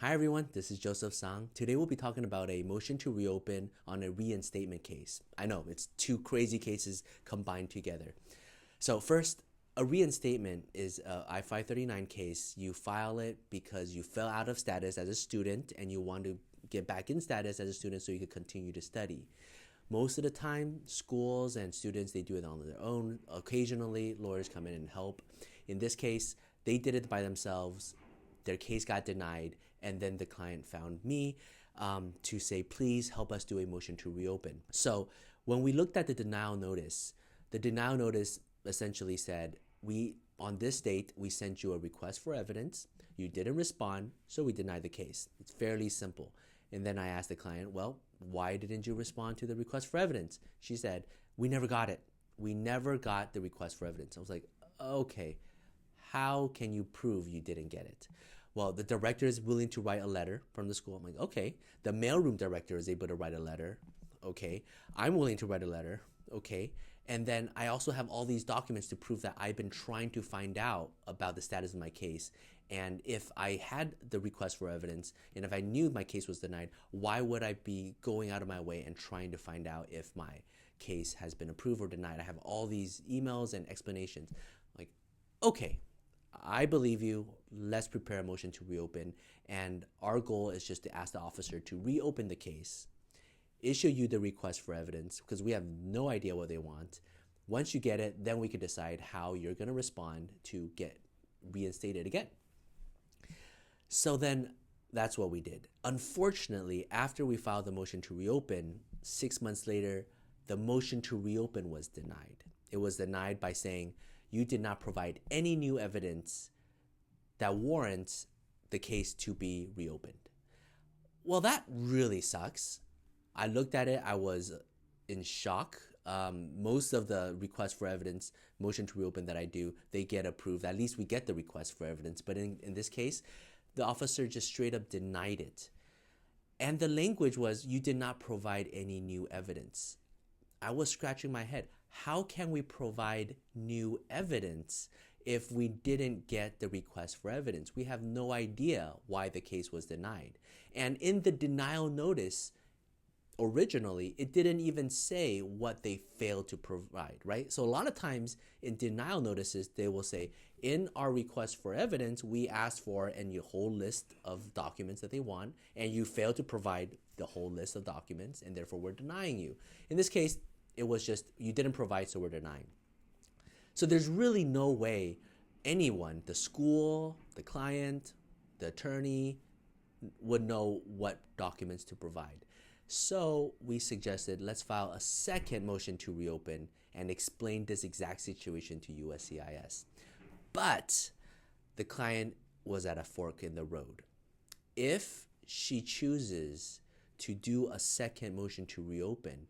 Hi everyone, this is Joseph Sang. Today we'll be talking about a motion to reopen on a reinstatement case. I know, it's two crazy cases combined together. So first, a reinstatement is a I-539 case. You file it because you fell out of status as a student and you want to get back in status as a student so you could continue to study. Most of the time, schools and students, they do it on their own. Occasionally, lawyers come in and help. In this case, they did it by themselves. Their case got denied, and then the client found me to say, please help us do a motion to reopen. So when we looked at the denial notice essentially said, on this date, we sent you a request for evidence. You didn't respond, so we denied the case. It's fairly simple. And then I asked the client, well, why didn't you respond to the request for evidence? She said, we never got it. We never got the request for evidence. I was like, okay, how can you prove you didn't get it? Well, the director is willing to write a letter from the school. I'm like, okay. The mailroom director is able to write a letter. Okay. I'm willing to write a letter. Okay. And then I also have all these documents to prove that I've been trying to find out about the status of my case. And if I had the request for evidence and if I knew my case was denied, why would I be going out of my way and trying to find out if my case has been approved or denied? I have all these emails and explanations. Like, okay, I believe you. Let's prepare a motion to reopen. And our goal is just to ask the officer to reopen the case, issue you the request for evidence because we have no idea what they want. Once you get it, then we can decide how you're going to respond to get reinstated again. So then that's what we did. Unfortunately, after we filed the motion to reopen, 6 months later, the motion to reopen was denied. It was denied by saying, you did not provide any new evidence that warrants the case to be reopened. Well, that really sucks. I looked at it, I was in shock. Most of the requests for evidence, motion to reopen that I do, they get approved. At least we get the request for evidence. But in this case, the officer just straight up denied it. And the language was, you did not provide any new evidence. I was scratching my head. How can we provide new evidence if we didn't get the request for evidence? We have no idea why the case was denied. And in the denial notice, originally, it didn't even say what they failed to provide, right? So a lot of times in denial notices, they will say, in our request for evidence, we asked for a whole list of documents that they want, and you failed to provide the whole list of documents, and therefore we're denying you. In this case, it was just, you didn't provide, so we're denying. So there's really no way anyone, the school, the client, the attorney, would know what documents to provide. So we suggested, let's file a second motion to reopen and explain this exact situation to USCIS. But the client was at a fork in the road. If she chooses to do a second motion to reopen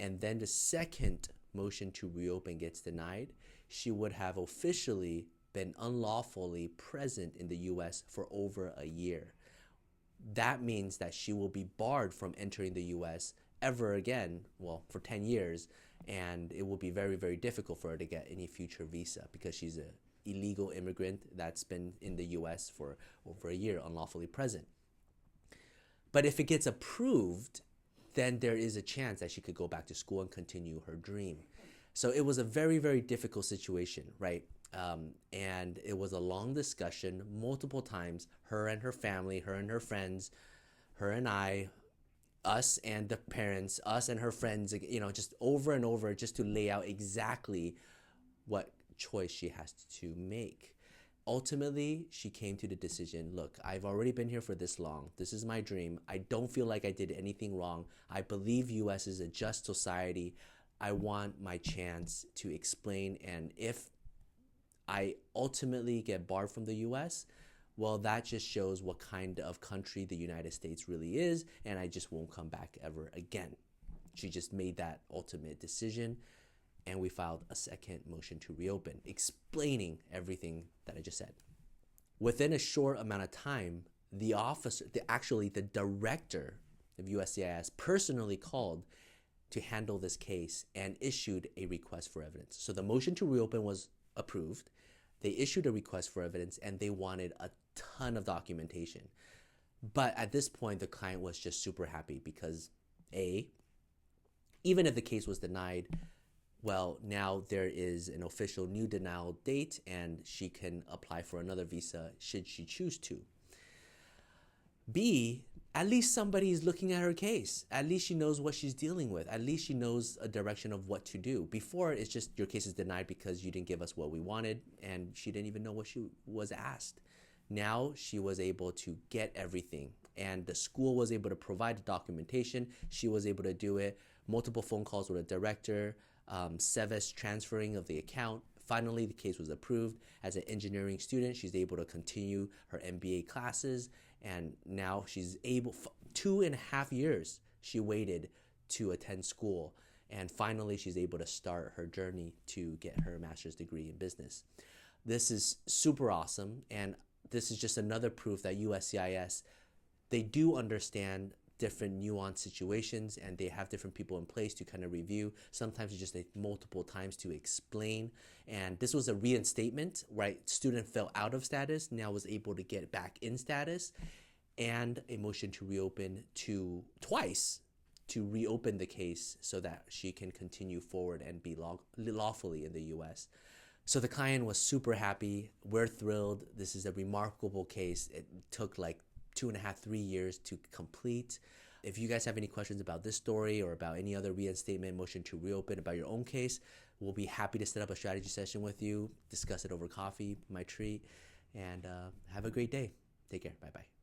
and then the second motion to reopen gets denied, she would have officially been unlawfully present in the US for over a year. That means that she will be barred from entering the US ever again, well, for 10 years, and it will be very, very difficult for her to get any future visa because she's an illegal immigrant that's been in the US for over a year, unlawfully present. But if it gets approved, then there is a chance that she could go back to school and continue her dream. So it was a very, very difficult situation, right? And it was a long discussion multiple times, her and her family, her and her friends, her and I, us and the parents, us and her friends, just over and over just to lay out exactly what choice she has to make. Ultimately, she came to the decision, look, I've already been here for this long. This is my dream. I don't feel like I did anything wrong. I believe US is a just society. I want my chance to explain, and if I ultimately get barred from the US, well, that just shows what kind of country the United States really is, and I just won't come back ever again. She just made that ultimate decision, and we filed a second motion to reopen, explaining everything that I just said. Within a short amount of time, the officer, the director of USCIS personally called to handle this case and issued a request for evidence. So the motion to reopen was approved. They issued a request for evidence and they wanted a ton of documentation. But at this point, the client was just super happy because A, even if the case was denied, well, now there is an official new denial date and she can apply for another visa should she choose to. B, at least somebody is looking at her case. At least she knows what she's dealing with. At least she knows a direction of what to do. Before, it's just your case is denied because you didn't give us what we wanted and she didn't even know what she was asked. Now she was able to get everything and the school was able to provide the documentation. She was able to do it. Multiple phone calls with a director, SEVIS transferring of the account. Finally, the case was approved. As an engineering student, she's able to continue her MBA classes. And now she's able, 2.5 years she waited to attend school. And finally, she's able to start her journey to get her master's degree in business. This is super awesome. And this is just another proof that USCIS, they do understand different nuanced situations and they have different people in place to kind of review. Sometimes it just takes multiple times to explain. And this was a reinstatement, right? Student fell out of status, now was able to get back in status, and a motion to reopen twice to reopen the case so that she can continue forward and be lawfully in the US. So the client was super happy. We're thrilled. This is a remarkable case. It took like 2.5, 3 years to complete. If you guys have any questions about this story or about any other reinstatement, motion to reopen, about your own case, we'll be happy to set up a strategy session with you, discuss it over coffee, my treat, and have a great day. Take care. Bye-bye.